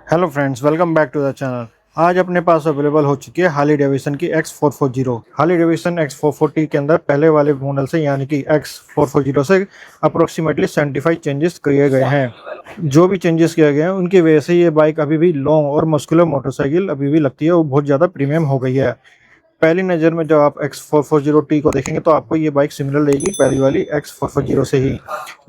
Hello friends, welcome back to the channel. आज अपने पास available हो चुकी है हार्ली डेविडसन की X440। हार्ली डेविडसन X440 के अंदर पहले वाले मॉडल से यानी कि X440 से अप्रोक्सीमेटली 75 चेंजेस किए गए हैं। जो भी चेंजेस किए गए हैं उनकी वजह से ये बाइक अभी भी लॉन्ग और मस्कुलर मोटरसाइकिल अभी भी लगती है, वो बहुत ज़्यादा प्रीमियम हो गई है। पहली नज़र में जब आप X440T को देखेंगे तो आपको ये बाइक सिमिलर लगेगी पहली वाली X440 से ही।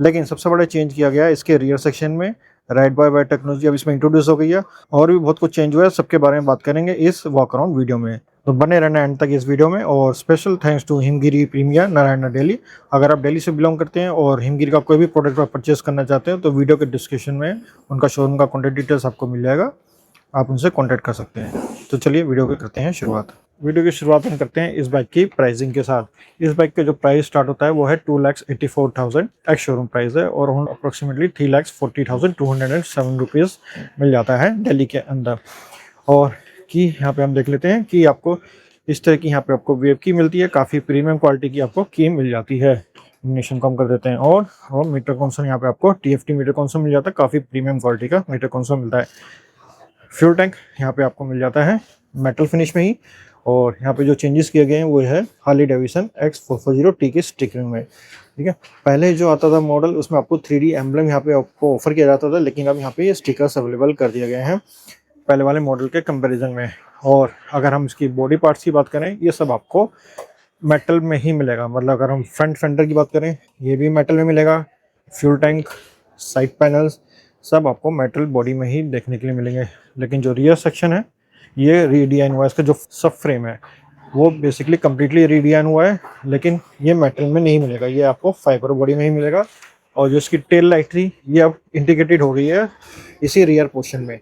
लेकिन सबसे बड़ा चेंज किया गया है इसके रियर सेक्शन में। राइड बाय वायर टेक्नोलॉजी अब इसमें इंट्रोड्यूस हो गई है और भी बहुत कुछ चेंज हुआ है, सबके बारे में बात करेंगे इस वॉक अराउंड वीडियो में। तो बने रहना एंड तक इस वीडियो में। और special thanks to Himgiri premier Narayan daily. अगर आप दिल्ली से बिलोंग करते हैं और हिमगिरी का कोई भी प्रोडक्ट आप परचेज करना चाहते हैं तो वीडियो के डिस्क्रिप्शन में उनका शोरूम का कॉन्टैक्ट डिटेल्स आपको मिल जाएगा, आप उनसे कॉन्टैक्ट कर सकते हैं। तो चलिए वीडियो को करते हैं शुरुआत। वीडियो की शुरुआत हम करते हैं इस बाइक की प्राइसिंग के साथ। इस बाइक का जो प्राइस स्टार्ट होता है वो है 2,84,000 एक्स शोरूम प्राइस है और अप्रोक्सीमेटली 3,40,207 रुपीज़ मिल जाता है दिल्ली के अंदर। और की यहाँ पे हम देख लेते हैं कि आपको इस तरह की यहाँ पे आपको वेव की मिलती है, काफ़ी प्रीमियम क्वालिटी की आपको की मिल जाती है। इग्निशन कम कर देते हैं और मीटर कंसोल यहाँ पे आपको TFT मीटर कंसोल मिल जाता है, काफ़ी प्रीमियम क्वालिटी का मीटर कंसोल मिलता है। फ्यूल टैंक यहाँ पे आपको मिल जाता है मेटल फिनिश में ही। और यहाँ पे जो चेंजेस किए गए हैं वो है हार्ली डेविडसन X440T की स्टिकरिंग में। ठीक है, पहले जो आता था मॉडल उसमें आपको 3D एम्बलम यहाँ पे आपको ऑफर किया जाता था, लेकिन अब यहाँ पे ये स्टिकर्स अवेलेबल कर दिए गए हैं पहले वाले मॉडल के कंपेरिजन में। और अगर हम इसकी बॉडी पार्ट्स की बात करें ये सब आपको मेटल में ही मिलेगा। मतलब अगर हम फ्रंट फेंडर की बात करें ये भी मेटल में मिलेगा, फ्यूल टैंक, साइड पैनल्स सब आपको मेटल बॉडी में ही देखने के लिए मिलेंगे। लेकिन जो रियर सेक्शन है ये रीडिजाइन हुआ है, इसका जो सब फ्रेम है वो बेसिकली कम्प्लीटली रीडिजाइन हुआ है, लेकिन ये मेटल में नहीं मिलेगा, ये आपको फाइबर बॉडी में ही मिलेगा। और जो इसकी टेल लाइट थी ये अब इंटीग्रेटेड हो गई है इसी रियर पोर्शन में।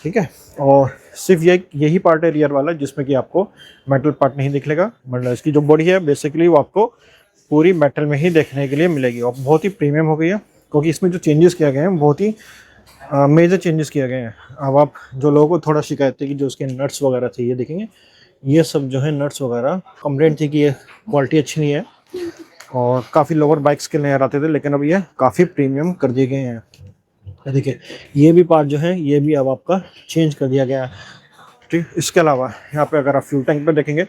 ठीक है, और सिर्फ यही पार्ट है रियर वाला जिसमें कि आपको मेटल पार्ट नहीं दिखेगा। मतलब इसकी जो बॉडी है बेसिकली वो आपको पूरी मेटल में ही देखने के लिए मिलेगी और बहुत ही प्रीमियम हो गई है, क्योंकि इसमें जो चेंजेस किए गए हैं बहुत ही मेजर चेंजेस किए गए हैं। अब आप जो लोगों को थोड़ा शिकायत थी कि जो उसके नट्स वगैरह थे ये देखेंगे, ये सब जो है नट्स वगैरह कंप्लेंट थी कि ये क्वालिटी अच्छी नहीं है और काफ़ी लोअर बाइक्स के लिए आते थे, लेकिन अब ये काफ़ी प्रीमियम कर दिए गए हैं। देखिए ये भी पार्ट जो है ये भी अब आपका चेंज कर दिया गया है। ठीक, इसके अलावा यहाँ पे अगर आप फ्यूल टैंक पे देखेंगे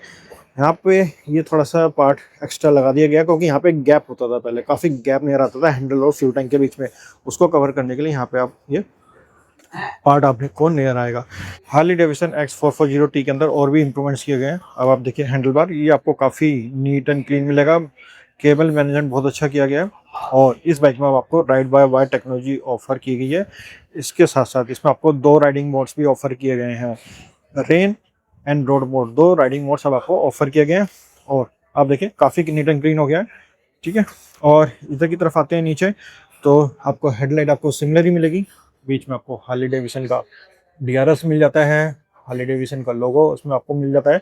यहाँ पे ये थोड़ा सा पार्ट एक्स्ट्रा लगा दिया गया, क्योंकि यहाँ पे गैप होता था पहले, काफ़ी गैप नहीं आता था हैंडल और फ्यूल टैंक के बीच में। उसको कवर करने के लिए यहाँ पे आप ये पार्ट आपने को नजर आएगा। हार्ली डेविडसन X440T के अंदर और भी इंप्रूवमेंट्स किए गए हैं। अब आप देखिए हैंडल बार ये आपको काफ़ी नीट एंड क्लीन मिलेगा, केबल मैनेजमेंट बहुत अच्छा किया गया है। और इस बाइक में आपको ride by wire technology offer की गई है। इसके साथ साथ इसमें आपको 2 राइडिंग मोड्स भी ऑफर किए गए हैं, rain and road mode, 2 riding modes अब आपको ऑफर किए गए हैं। और आप देखिए काफ़ी नीट एंड क्लीन हो गया है। ठीक है, और इधर की तरफ आते हैं नीचे तो आपको हेडलाइट आपको सिमिलर ही मिलेगी। बीच में आपको हार्ली डेविडसन का DRS मिल जाता है, हार्ली डेविडसन का लोगो उसमें आपको मिल जाता है।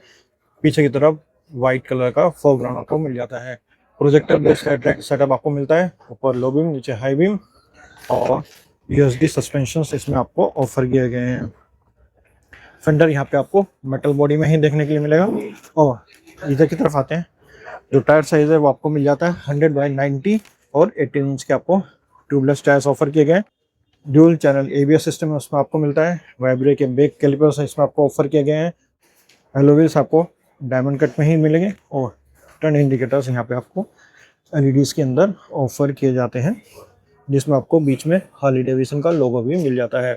पीछे की तरफ वाइट कलर का फोरग्राउंड आपको मिल जाता है। प्रोजेक्टर बेस्ड सेटअप आपको मिलता है, ऊपर लो बीम नीचे हाई बीम और USD सस्पेंशन इसमें आपको ऑफर किए गए हैं। फेंडर यहाँ पे आपको मेटल बॉडी में ही देखने के लिए मिलेगा। और इधर की तरफ आते हैं, जो टायर साइज है वो आपको मिल जाता है 100/90 और 18 इंच के आपको ट्यूबलेस टायर्स ऑफर किए गए। ड्यूल चैनल ABS सिस्टम है उसमें आपको मिलता है। वाइब्रेक के ब्रेक कैलिपर्स इसमें आपको ऑफर किए गए हैं। एलो व्हील्स आपको डायमंड कट में ही मिलेंगे और टर्न इंडिकेटर्स यहाँ पे आपको LEDs के अंदर ऑफर किए जाते हैं, जिसमें आपको बीच में हार्ली डेविडसन का लोगो भी मिल जाता है।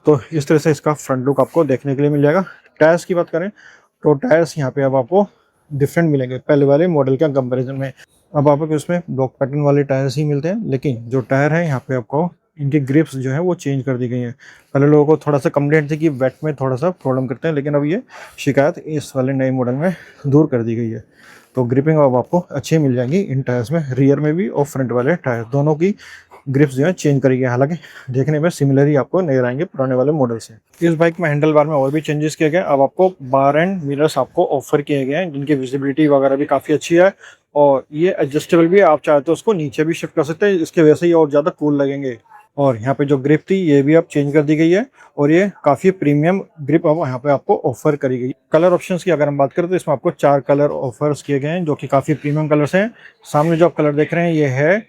तो इस तरह से इसका फ्रंट लुक आपको देखने के लिए मिल जाएगा। टायर्स की बात करें तो टायर्स यहाँ पे अब आपको डिफरेंट मिलेंगे पहले वाले मॉडल के कंपैरिजन में। अब आपको उसमें ब्लॉक पैटर्न वाले टायर्स ही मिलते हैं, लेकिन जो टायर है यहाँ पे आपको इनकी ग्रिप्स जो है वो चेंज कर दी गई है। पहले लोगों को थोड़ा सा कंप्लेंट थी कि वेट में थोड़ा सा प्रॉब्लम करते हैं, लेकिन अब ये शिकायत इस वाले नए मॉडल में दूर कर दी गई है। तो ग्रिपिंग अब आपको अच्छी मिल जाएंगी इन टायर्स में, रियर में भी और फ्रंट वाले टायर दोनों की ग्रिप्स जो है चेंज करेगी। हालांकि देखने में सिमिलर ही आपको नजर आएंगे पुराने वाले मॉडल से। इस बाइक में हैंडल बार में और भी चेंजेस किए गए। अब आपको बार एंड मिरर्स आपको ऑफर किए गए हैं, जिनकी विजिबिलिटी वगैरह भी काफ़ी अच्छी है और ये एडजस्टेबल भी है, आप चाहे तो उसको नीचे भी शिफ्ट कर सकते हैं, इसके वजह से ये और ज़्यादा कूल लगेंगे। और यहाँ पे जो ग्रिप थी ये भी अब चेंज कर दी गई है और ये काफ़ी प्रीमियम ग्रिप अब यहाँ पे आपको ऑफर करी गई। कलर ऑप्शंस की अगर हम बात करें तो इसमें आपको 4 कलर ऑफर्स किए गए हैं जो कि काफ़ी प्रीमियम कलर्स हैं। सामने जो आप कलर देख रहे हैं ये है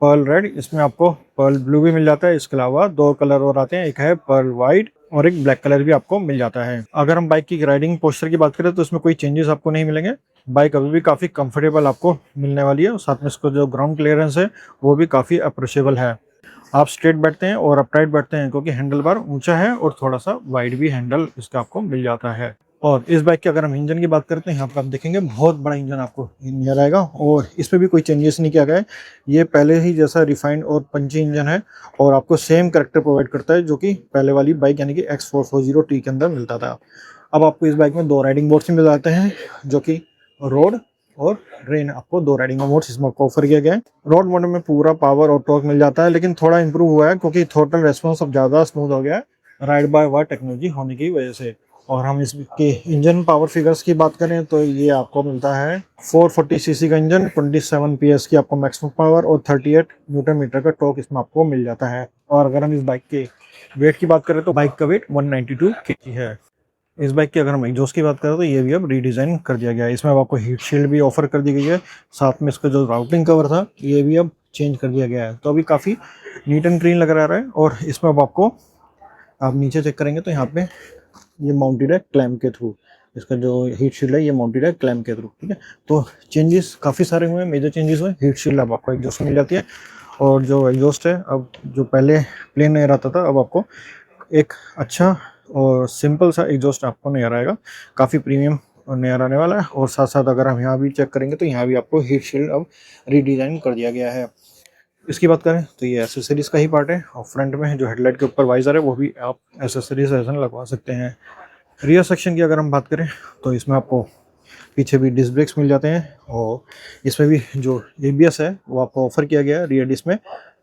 पर्ल रेड, इसमें आपको पर्ल ब्लू भी मिल जाता है। इसके अलावा 2 कलर और आते हैं, एक है पर्ल वाइट और एक ब्लैक कलर भी आपको मिल जाता है। अगर हम बाइक की राइडिंग पोस्चर की बात करें तो इसमें कोई चेंजेस आपको नहीं मिलेंगे। बाइक अभी भी काफ़ी कंफर्टेबल आपको मिलने वाली है और साथ में इसको जो ग्राउंड क्लियरेंस है वो भी काफ़ी अप्रोचेबल है। आप स्ट्रेट बैठते हैं और अपराइट बैठते हैं क्योंकि हैंडल बार ऊंचा है और थोड़ा सा वाइड भी हैंडल इसका आपको मिल जाता है। और इस बाइक की अगर हम इंजन की बात करते हैं, यहाँ पर आप देखेंगे बहुत बड़ा इंजन आपको नियर आएगा और इसमें भी कोई चेंजेस नहीं किया गया है। ये पहले ही जैसा रिफाइंड और पंची इंजन है और आपको सेम करैक्टर प्रोवाइड करता है जो कि पहले वाली बाइक यानी कि X440T के अंदर मिलता था। अब आपको इस बाइक में 2 राइडिंग मोड्स मिल जाते हैं जो कि रोड और रेन, आपको 2 राइडिंग मोड्स इसमें आपको ऑफर किया गया है। रोड मोड में पूरा पावर और टॉर्क मिल जाता है, लेकिन थोड़ा इंप्रूव हुआ है क्योंकि थ्रोटल रेस्पॉन्स अब ज़्यादा स्मूथ हो गया है राइड बाय वायर टेक्नोलॉजी होने की वजह से। और हम इसके इंजन पावर फिगर्स की बात करें तो ये आपको मिलता है 440 सीसी का इंजन, 27 PS की आपको मैक्सिमम पावर और 38 न्यूटन मीटर का टॉर्क इसमें आपको मिल जाता है। और अगर हम इस बाइक के वेट की बात करें तो बाइक का वेट 192 kg है। इस बाइक की अगर हम एग्जॉस्ट की बात करें तो ये भी अब रीडिज़ाइन कर दिया गया है। इसमें अब आपको हीट शील्ड भी ऑफर कर दी गई है, साथ में इसका जो राउटिंग कवर था ये भी अब चेंज कर दिया गया है, तो अभी काफ़ी नीट एंड क्लीन लग रहा है। और इसमें अब आपको आप नीचे चेक करेंगे तो यहाँ पे ये माउंटेड है क्लैम्प के थ्रू, इसका जो हीट शील्ड है ये माउंटेड है क्लैम्प के थ्रू, ठीक है। तो चेंजेस काफ़ी सारे हुए हैं, मेजर चेंजेस हुए। हीट शील्ड अब आपको एग्जॉस्ट मिल जाती है और जो एग्जॉस्ट है अब जो पहले प्लेन एयर आता था अब आपको एक अच्छा और सिंपल सा एग्जॉस्ट आपको नज़र आएगा, काफ़ी प्रीमियम नज़र आने वाला है। और साथ साथ अगर हम यहाँ भी चेक करेंगे तो यहाँ भी आपको हीट शील्ड अब रीडिज़ाइन कर दिया गया है। इसकी बात करें तो ये एसेसरीज का ही पार्ट है और फ्रंट में जो हेडलाइट के ऊपर वाइजर है वो भी आप एसेसरीज ऐसा लगवा सकते हैं। रियर सेक्शन की अगर हम बात करें तो इसमें आपको पीछे भी डिस्क ब्रेक्स मिल जाते हैं और इसमें भी जो ABS है वो आपको ऑफर किया गया है रियर डिस्क में,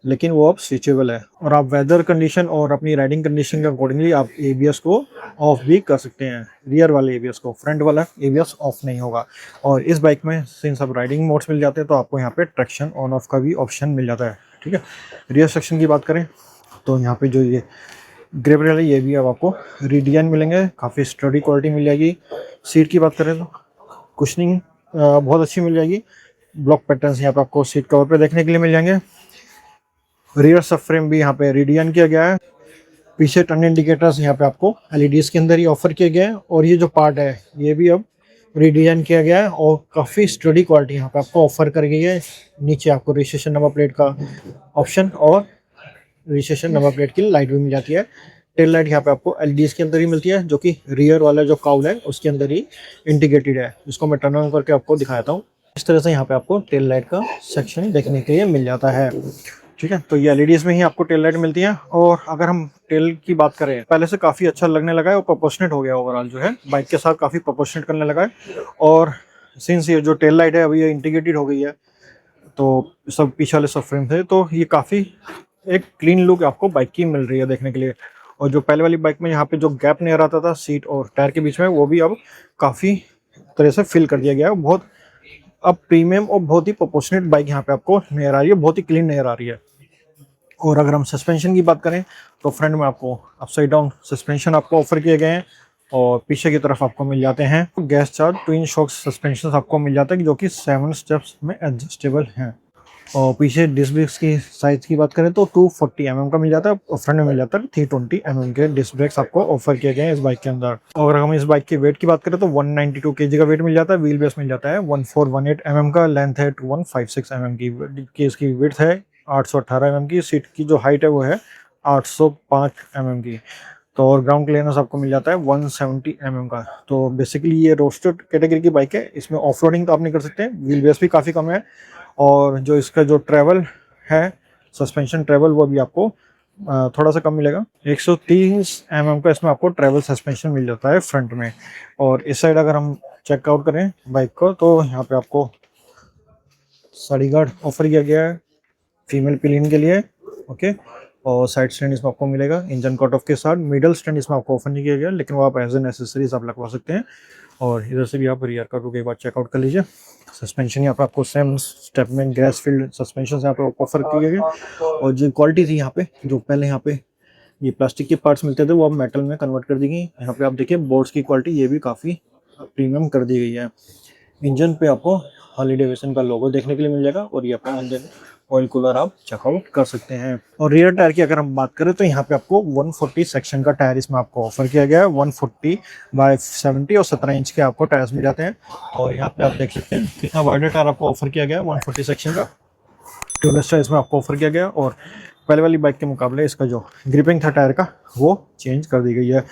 लेकिन वो अब स्विचेबल है और आप वेदर कंडीशन और अपनी राइडिंग कंडीशन के अकॉर्डिंगली आप ABS को ऑफ भी कर सकते हैं। रियर वाले ABS को, फ्रंट वाला ABS ऑफ नहीं होगा। और इस बाइक में सिंस अब राइडिंग मोड्स मिल जाते हैं तो आपको यहाँ पे ट्रैक्शन ऑन ऑफ का भी ऑप्शन मिल जाता है, ठीक है। रियर सेक्शन की बात करें तो यहाँ पे जो ये ग्रेप रेल है ये भी अब आपको रीडिजाइन मिलेंगे, काफ़ी स्टडी क्वालिटी मिल जाएगी। सीट की बात करें तो कुशनिंग बहुत अच्छी मिल जाएगी, ब्लॉक पैटर्न्स यहाँ पे आपको सीट कवर पे देखने के लिए मिल जाएंगे। रियर सब फ्रेम भी यहाँ पे रीडिजाइन किया गया है। पीछे टर्न इंडिकेटर्स यहाँ पे आपको LEDs के अंदर ही ऑफर किए गए हैं और ये जो पार्ट है ये भी अब रीडिजाइन किया गया है और काफ़ी स्टडी क्वालिटी यहाँ पे आपको ऑफर कर गई है। नीचे आपको रजिस्ट्रेशन नंबर प्लेट का ऑप्शन और रजिस्ट्रेशन नंबर प्लेट की लाइट भी मिल जाती है। टेल लाइट यहाँ पे आपको LEDs के अंदर ही मिलती है जो कि रियर वाला जो काउल है उसके अंदर ही इंटीग्रेटेड है। इसको मैं टर्न ऑन करके आपको दिखाता हूँ। इस तरह से यहाँ पे आपको टेल लाइट का सेक्शन देखने के लिए मिल जाता है, ठीक है। तो ये LEDs में ही आपको टेल लाइट मिलती है। और अगर हम टेल की बात करें पहले से काफ़ी अच्छा लगने लगा है और प्रोपोर्शनेट हो गया ओवरऑल जो है बाइक के साथ काफ़ी प्रोपोर्शनेट करने लगा है। और सिंस ये जो टेल लाइट है अभी ये इंटीग्रेटेड हो गई है तो सब पीछे वाले सब फ्रेम थे तो ये काफ़ी एक क्लीन लुक आपको बाइक की मिल रही है देखने के लिए। और जो पहले वाली बाइक में यहाँ पे जो गैप नजर आता था सीट और टायर के बीच में वो भी अब काफ़ी तरह से फिल कर दिया गया है। बहुत अब प्रीमियम और बहुत ही प्रोपोर्शनेट बाइक यहाँ पे आपको नजर आ रही है, बहुत ही क्लीन नजर आ रही है। और अगर हम सस्पेंशन की बात करें तो फ्रंट में आपको अपसाइड डाउन सस्पेंशन आपको ऑफर किए गए हैं और पीछे की तरफ आपको मिल जाते हैं gas charge twin shock suspension आपको मिल जाता है जो कि 7 स्टेप्स में एडजस्टेबल हैं। और पीछे डिस्क ब्रेक्स की साइज की बात करें तो 240 mm का मिल जाता है और फ्रंट में मिल जाता है 320 mm के डिस्क ब्रेक्स आपको ऑफर किए गए हैं इस बाइक के अंदर। और अगर हम इस बाइक के वेट की बात करें तो 192 kg का वेट मिल जाता है। व्हील बेस मिल जाता है 1418 mm का, लेंथ है 2156 mm की इसकी विड्थ है 818 mm की, सीट की जो हाइट है वो है 805 mm की। तो और ग्राउंड क्लियरेंस आपको मिल जाता है 170 mm का। तो बेसिकली ये रोस्टेड कैटेगरी की बाइक है, इसमें ऑफ रोडिंग तो आप नहीं कर सकते, व्हील बेस भी काफ़ी कम है और जो इसका जो ट्रैवल है सस्पेंशन ट्रैवल वो भी आपको थोड़ा सा कम मिलेगा। 130 mm का इसमें आपको ट्रैवल सस्पेंशन मिल जाता है फ्रंट में। और इस साइड अगर हम चेकआउट करें बाइक को तो यहाँ पे आपको साड़ी गार्ड ऑफर किया गया है फीमेल पिलियन के लिए, ओके। और साइड स्टैंड इसमें आपको मिलेगा इंजन कट ऑफ के साथ। मिडल स्टैंड इसमें आपको ऑफर नहीं किया गया लेकिन वो आप एज एन एसेसरीज आप लगवा सकते हैं। और इधर से भी आप रियर का रुक एक बार चेकआउट कर लीजिए। सस्पेंशन यहाँ पे आपको सेम स्टेप में गैस फील्ड सस्पेंशन यहाँ पे ऑफर किया गया। और जो क्वालिटी थी यहाँ पे जो पहले यहाँ पे ये प्लास्टिक के पार्ट्स मिलते थे वो अब मेटल में कन्वर्ट कर दी गई। यहाँ पे आप देखिए बोर्ड्स की क्वालिटी ये भी काफ़ी प्रीमियम कर दी गई है। इंजन पे आपको हार्ले डेविडसन का लोगो देखने के लिए मिल जाएगा और ये अपना इंजन ऑयल कूलर आप चेकआउट कर सकते हैं। और रियर टायर की अगर हम बात करें तो यहाँ पे आपको 140 सेक्शन का टायर इसमें आपको ऑफर किया गया है। 140 बाय 70 और 17 इंच के आपको टायर्स मिल जाते हैं। और यहाँ पे आप देख सकते हैं कितना वाइडर टायर आपको ऑफर किया गया है 140 सेक्शन का। ट्यूबलेस टायर इसमें आपको ऑफर किया गया और पहले वाली बाइक के मुकाबले इसका जो ग्रिपिंग था टायर का वो चेंज कर दी गई है।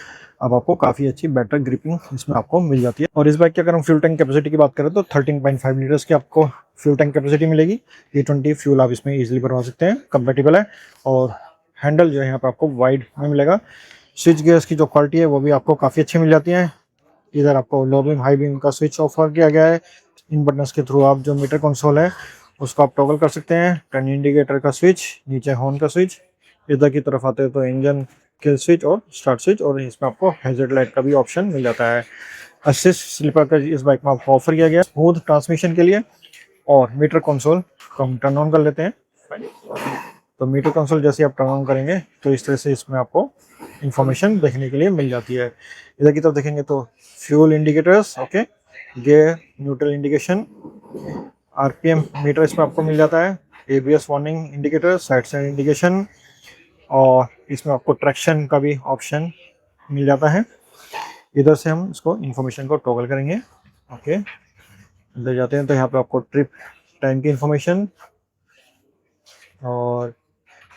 अब आपको काफ़ी अच्छी बेटर ग्रिपिंग इसमें आपको मिल जाती है। और इस बाइक की अगर हम फ्यूल टैंक कैपेसिटी की बात करें तो 13.5 लीटर्स की आपको फ्यूल टैंक कैपेसिटी मिलेगी। E20 फ्यूल आप इसमें इजीली भरवा सकते हैं, कंपेटेबल है। और हैंडल जो है यहाँ पे आपको वाइड में मिलेगा। स्विच गियर्स की जो क्वालिटी है वो भी आपको काफ़ी अच्छी मिल जाती है। इधर आपको लो बीम हाई बीम का स्विच ऑफर किया गया है। इन बटन्स के थ्रू आप जो मीटर कंसोल है उसको आप टॉगल कर सकते हैं। टर्न इंडिकेटर का स्विच, नीचे हॉर्न का स्विच, इधर की तरफ आते हैं तो इंजन के स्विच और स्टार्ट स्विच, और इसमें आपको हैजर्ड लाइट का भी ऑप्शन मिल जाता है। असिस्ट स्लीपर का इस बाइक में आपको ऑफर किया गया स्मूथ ट्रांसमिशन के लिए। और मीटर कंसोल को हम टर्न ऑन कर लेते हैं। तो मीटर कंसोल जैसे आप टर्न ऑन करेंगे तो इस तरह से इसमें आपको इंफॉर्मेशन देखने के लिए मिल जाती है। इधर की तरफ देखेंगे तो fuel indicators, okay, gear neutral indication, RPM meter इसमें आपको मिल जाता है। ABS warning indicator, side side indication, और इसमें आपको ट्रैक्शन का भी ऑप्शन मिल जाता है। इधर से हम इसको इंफॉर्मेशन को टॉगल करेंगे। ओके, इधर जाते हैं तो यहाँ पे आपको ट्रिप टाइम की इंफॉर्मेशन और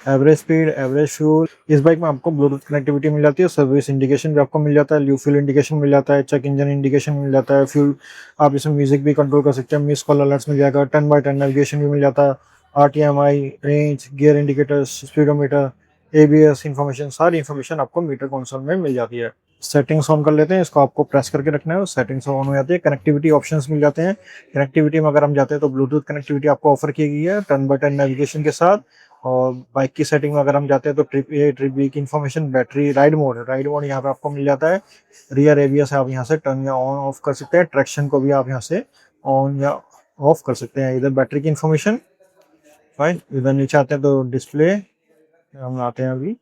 एवरेज स्पीड, एवरेज फ्यूल। इस बाइक में आपको ब्लूटूथ कनेक्टिविटी मिल जाती है। सर्विस इंडिकेशन भी आपको मिल जाता है, ल्यू फ्यूल इंडिकेशन मिल जाता है, चेक इंजन इंडिकेशन मिल जाता है। फ्यूल आप इसमें म्यूजिक भी कंट्रोल कर सकते हैं, मिस कॉल अलर्ट्स मिल जाएगा, 10x10 नेविगेशन भी मिल जाता है, RTMI, range, gear indicators, speedometer, ABS information, सारी इंफॉर्मेशन आपको मीटर कंसोल में मिल जाती है। सेटिंग्स ऑन कर लेते हैं, इसको आपको प्रेस करके रखना है, सेटिंग्स ऑन हो जाती है। कनेक्टिविटी ऑप्शंस मिल जाते हैं। कनेक्टिविटी में अगर हम जाते हैं तो ब्लूटूथ कनेक्टिविटी आपको ऑफर की गई है 10x10 नेविगेशन के साथ। और बाइक की सेटिंग में अगर हम जाते हैं तो ट्रिप ए, ट्रिप बी की इन्फॉर्मेशन, बैटरी, राइड मोड यहाँ पे आपको मिल जाता है। रियर एबीएस आप यहाँ से टर्न या ऑन ऑफ कर सकते हैं। ट्रैक्शन को भी आप यहाँ से ऑन या ऑफ कर सकते हैं। इधर बैटरी की इन्फॉर्मेशन, फाइन। इधर नीचे आते हैं तो डिस्प्ले हम आते हैं अभी।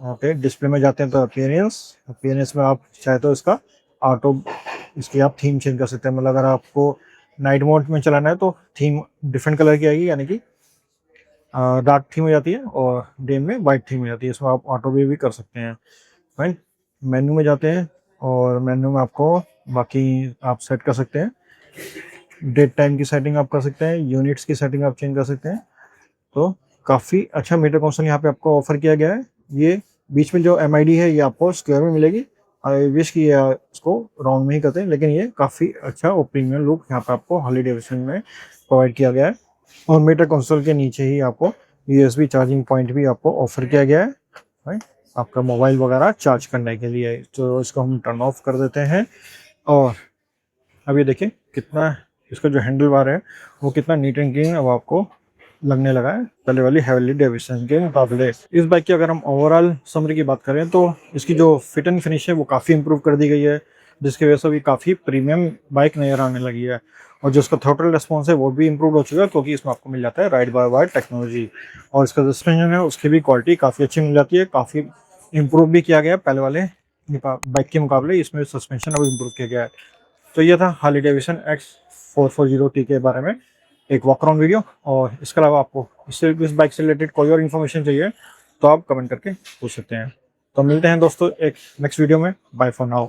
ओके, डिस्प्ले में जाते हैं तो अपीयरेंस में आप चाहे तो इसका ऑटो, इसकी आप थीम चेंज कर सकते हैं। मतलब अगर आपको नाइट मोड में चलाना है तो थीम डिफरेंट कलर की आएगी, यानी कि डार्क थीम हो जाती है, और डे में वाइट थीम हो जाती है। इसमें आप ऑटो भी कर सकते हैं। फाइन, मेन्यू में जाते हैं और मेन्यू में आपको बाकी आप सेट कर सकते हैं। डेट टाइम की सेटिंग आप कर सकते हैं, यूनिट्स की सेटिंग आप चेंज कर सकते हैं। तो काफ़ी अच्छा मीटर कंसोल यहाँ पे आपको ऑफर किया गया है। ये बीच में जो एमआईडी है ये आपको स्क्वायर में मिलेगी। आई विश की इसको राउंड में ही करते हैं, लेकिन ये काफ़ी अच्छा और प्रीमियम लुक यहाँ पे आपको हार्ले डेविडसन में प्रोवाइड किया गया है। और मीटर कंसोल के नीचे ही आपको यूएसबी चार्जिंग पॉइंट भी आपको ऑफर किया गया है, राइट, आपका मोबाइल वगैरह चार्ज करने के लिए। तो इसको हम टर्न ऑफ कर देते हैं। और अब ये देखिए कितना इसका जो हैंडल बार है वो कितना नीट एंड क्लीन अब आपको लगने लगा है पहले वाली हार्ले डेविडसन के मुकाबले। इस बाइक की अगर हम ओवरऑल समरी की बात करें तो इसकी जो फिट एंड फिनिश है वो काफ़ी इंप्रूव कर दी गई है, जिसकी वजह से भी काफ़ी प्रीमियम बाइक नजर आने लगी है। और जो इसका थ्रोटल रिस्पॉन्स है वो भी इंप्रूव हो चुका है, क्योंकि इसमें आपको मिल जाता है राइड बाय वायर टेक्नोलॉजी। और इसका जो सस्पेंशन है उसकी भी क्वालिटी काफ़ी अच्छी मिल जाती है, काफ़ी इंप्रूव भी किया गया है पहले वाले बाइक के मुकाबले। इसमें सस्पेंशन अब इंप्रूव किया गया है। तो ये था हार्ले डेविडसन X440T के बारे में एक वॉक अराउंड वीडियो। और इसके अलावा आपको इस बाइक से रिलेटेड कोई और इन्फॉर्मेशन चाहिए तो आप कमेंट करके पूछ सकते हैं। तो मिलते हैं दोस्तों एक नेक्स्ट वीडियो में। Bye for now.